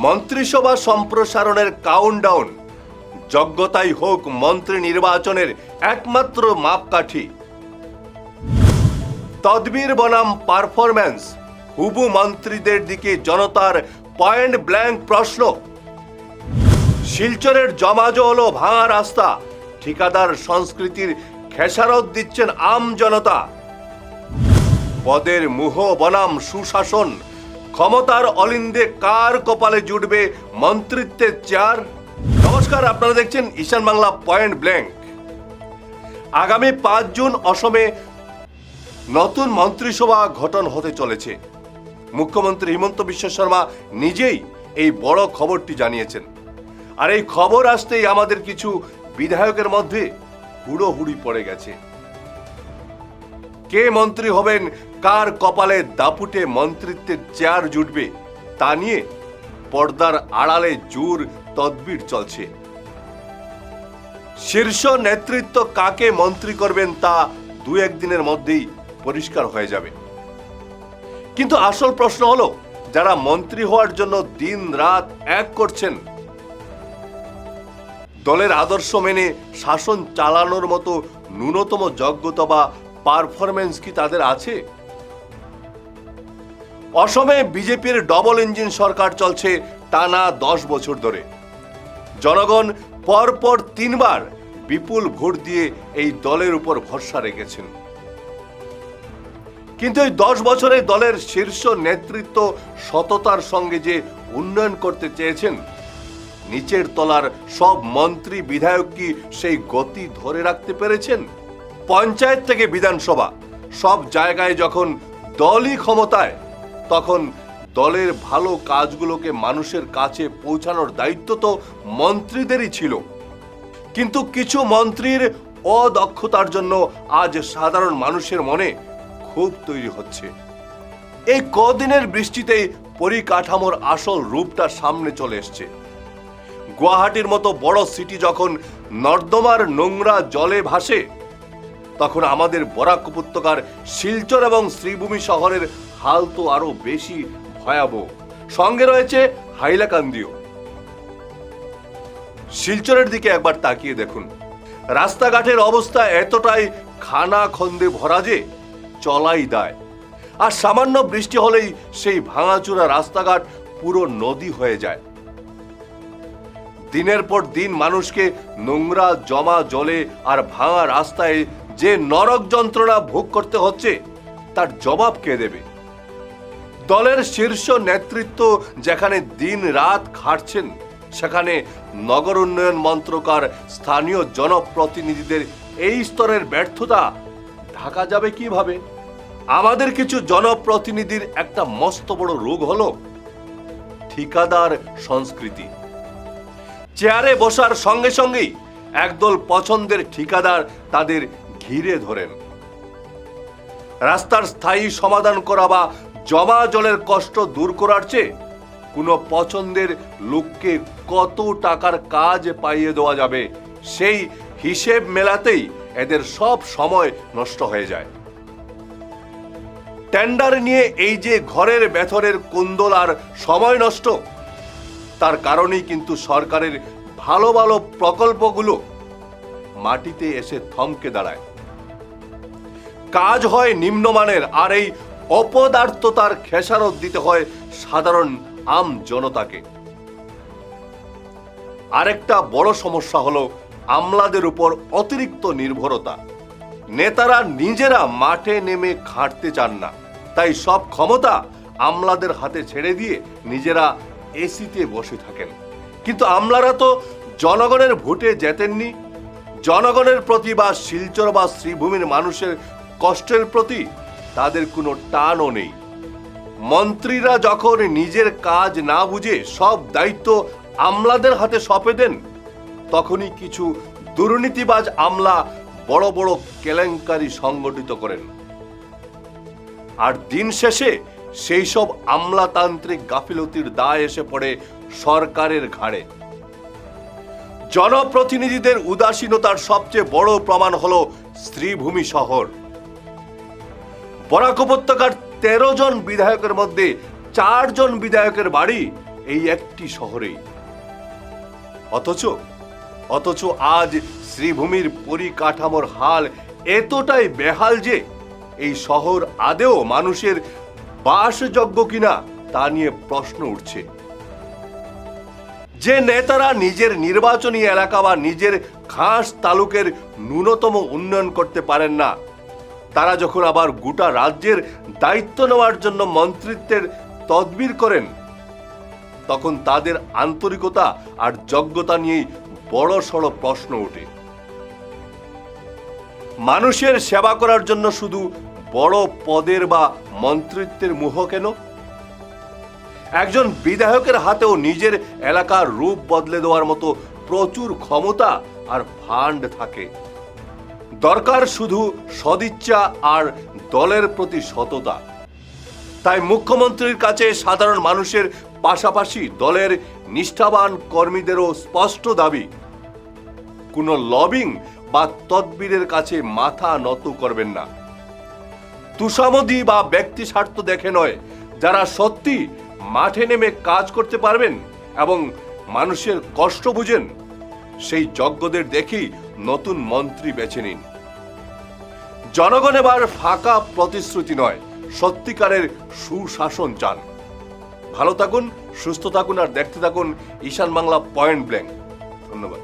মন্ত্রিসভা সম্প্রসারণের কাউন্টডাউন, যোগ্যতাই হোক মন্ত্রী নির্বাচনের একমাত্র মাপকাঠি। তদবির বনাম পারফরম্যান্স, হুবু মন্ত্রীদের দিকে জনতার পয়েন্ট ব্ল্যাঙ্ক প্রশ্ন। শিলচরের জমাজল ও ভাঙা রাস্তা, ঠিকাদার সংস্কৃতির খেসারত দিচ্ছেন আম জনতা। পদের মুহ বনাম সুশাসন, ক্ষমতার অলিন্দে কার কপালে জুটবে মন্ত্রিত্বের চেয়ার? নমস্কার, আপনারা দেখছেন ঈশান বাংলা পয়েন্ট ব্ল্যাঙ্ক। আগামী 5 জুন অসমে নতুন মন্ত্রিসভা গঠন হতে চলেছে। মুখ্যমন্ত্রী হিমন্ত বিশ্ব শর্মা নিজেই এই বড় খবরটি জানিয়েছেন। আর এই খবর আসতেই আমাদের কিছু বিধায়কের মধ্যে হুড়োহুড়ি পড়ে গেছে। কে মন্ত্রী হবেন, কার কপালে দাপুটে মন্ত্রিত্বের চেয়ার জুটবে, তা নিয়ে পর্দার আড়ালে জোর তদবির চলছে। শীর্ষ নেতৃত্ব কাকে মন্ত্রী করবেন তা 2-1 দিনের মধ্যেই পরিষ্কার হয়ে যাবে। কিন্তু আসল প্রশ্ন হলো, যারা মন্ত্রী হওয়ার জন্য দিন রাত এক করছেন, দলের আদর্শ মেনে শাসন চালানোর মতো ন্যূনতম যোগ্যতা বা পারফরম্যান্স কি তাদের আছে? অসমে বিজেপির ডবল ইঞ্জিন সরকার চলছে টানা 10 বছর ধরে। জনগণ পরপর 3 বার বিপুল ভোট দিয়ে এই দলের উপর ভরসা রেখেছেন। কিন্তু এই 10 বছরে দলের শীর্ষ নেতৃত্ব সততার সঙ্গে যে উন্নয়ন করতে চেয়েছেন, নিচের তলার সব মন্ত্রী বিধায়ক কি সেই গতি ধরে রাখতে পেরেছেন? পঞ্চায়েত থেকে বিধানসভা, সব জায়গায় যখন দলই ক্ষমতায়, তখন দলের ভালো কাজগুলোকে মানুষের কাছে পৌঁছানোর দায়িত্ব তো মন্ত্রীদেরই ছিল। কিন্তু কিছু মন্ত্রীর অদক্ষতার জন্য আজ সাধারণ মানুষের মনে ক্ষোভ তৈরি হচ্ছে। এই কদিনের বৃষ্টিতেই পরিকাঠামোর আসল রূপটা সামনে চলে এসছে। গুয়াহাটির মতো বড় সিটি যখন নর্দমার নোংরা জলে ভাসে, তখন আমাদের বরাক উপত্যকার শিলচর এবং শ্রীভূমি শহরের হাল তো আরো বেশি ভয়াবহ। সঙ্গে রয়েছে হাইলাকান্দিও। শিলচরের দিকে একবার তাকিয়ে দেখুন, রাস্তাঘাটের অবস্থা এতটাই খানা খন্দে ভরা যে চলাই দায়। আর সামান্য বৃষ্টি হলেই সেই ভাঙাচোরা রাস্তাঘাট পুরো নদী হয়ে যায়। দিনের পর দিন মানুষকে নোংরা জমা জলে আর ভাঙা রাস্তায় যে নরক যন্ত্রণা ভোগ করতে হচ্ছে, তার জবাব কে দেবে? দলের শীর্ষ নেতৃত্ব যেখানে দিন রাত খাটছেন, সেখানে নগর উন্নয়ন মন্ত্রকার স্থানীয় জনপ্রতিনিধিদের এই স্তরের ব্যর্থতা ঢাকা যাবে কিভাবে? আমাদের কিছু জনপ্রতিনিধির একটা মস্ত বড় রোগ হলো ঠিকাদার সংস্কৃতি। চেয়ারে বসার সঙ্গে সঙ্গেই একদল পছন্দের ঠিকাদার তাদের ঘিরে ধরেন। রাস্তার স্থায়ী সমাধান করা বা জমা জলের কষ্ট দূর করার চেয়ে কোনো পছন্দের লোককে কত টাকার কাজ পাইয়ে দেওয়া যাবে, সেই হিসেব মেলাতেই এদের সব সময় নষ্ট হয়ে যায়। টেন্ডার নিয়ে এই যে ঘরের ভেতরের কুন্দল আর সময় নষ্ট, তার কারণেই কিন্তু সরকারের ভালো ভালো প্রকল্পগুলো মাটিতে এসে থমকে দাঁড়ায়। কাজ হয় নিম্নমানের, আর এই অপদার্থতার খেসারত দিতে হয় সাধারণ আম জনতাকে। আরেকটা বড় সমস্যা হলো আমলাদের উপর অতিরিক্ত নির্ভরতা। নেতারা নিজেরা মাঠে নেমে খাটতে চান না, তাই সব ক্ষমতা আমলাদের হাতে ছেড়ে দিয়ে নিজেরা এসিতে বসে থাকেন। কিন্তু আমলারা তো জনগণের ভোটে জেতেননি। জনগণের প্রতি বা শিলচর বা শ্রীভূমির মানুষের কষ্টের প্রতি তাদের কোনো টানও নেই। মন্ত্রীরা যখন নিজের কাজ না বুঝে সব দায়িত্ব আমলাদের হাতে সঁপে দেন, তখনই কিছু দুর্নীতিবাজ আমলা বড় বড় কেলেঙ্কারি সংগঠিত করেন। আর দিন শেষে সেই সব আমলাতান্ত্রিক গাফিলতির দায় এসে পড়ে সরকারের ঘাড়ে। জনপ্রতিনিধিদের উদাসীনতার সবচেয়ে বড় প্রমাণ হলো শ্রীভূমি শহর। বরাক উপত্যকার 13 জন বিধায়কের মধ্যে 4 জন বিধায়কের বাড়ি এই একটি শহরেই। অথচ আজ শ্রীভূমির পরিকাঠামোর হাল এতটাই বেহাল যে এই শহর আদেও মানুষের বাসযোগ্য কিনা তা নিয়ে প্রশ্ন উঠছে। যে নেতারা নিজের নির্বাচনী এলাকা বা নিজের খাস তালুকের ন্যূনতম উন্নয়ন করতে পারেন না, তারা যখন আবার গোটা রাজ্যের দায়িত্ব নেওয়ার জন্য মন্ত্রিত্বের তদবির করেন, তখন তাদের আন্তরিকতা আর যোগ্যতা নিয়েই বড় সড় প্রশ্ন ওঠে। মানুষের সেবা করার জন্য শুধু বড় পদের বা মন্ত্রিত্বের মোহ কেন? একজন বিধায়কের হাতেও নিজের এলাকার রূপ বদলে দেওয়ার মতো প্রচুর ক্ষমতা আর ফান্ড থাকে। দরকার শুধু সদিচ্ছা আর দলের প্রতি সততা। তাই মুখ্যমন্ত্রীর কাছে সাধারণ মানুষের পাশাপাশি দলের নিষ্ঠাবান কর্মীদেরও স্পষ্ট দাবি, কোনো লবিং বা তদবিরের কাছে মাথা নত করবেন না। তুষামদি বা ব্যক্তি স্বার্থ দেখে নয়, যারা সত্যি মাঠে নেমে কাজ করতে পারবেন এবং মানুষের কষ্ট বুঝেন, সেই যোগ্যদের দেখেই নতুন মন্ত্রী বেছে নিন। জনগণ এবার ফাঁকা প্রতিশ্রুতি নয়, সত্যিকারের সুশাসন চান। ভালো থাকুন, সুস্থ থাকুন আর দেখতে থাকুন ঈশান বাংলা পয়েন্ট ব্ল্যাঙ্ক। ধন্যবাদ।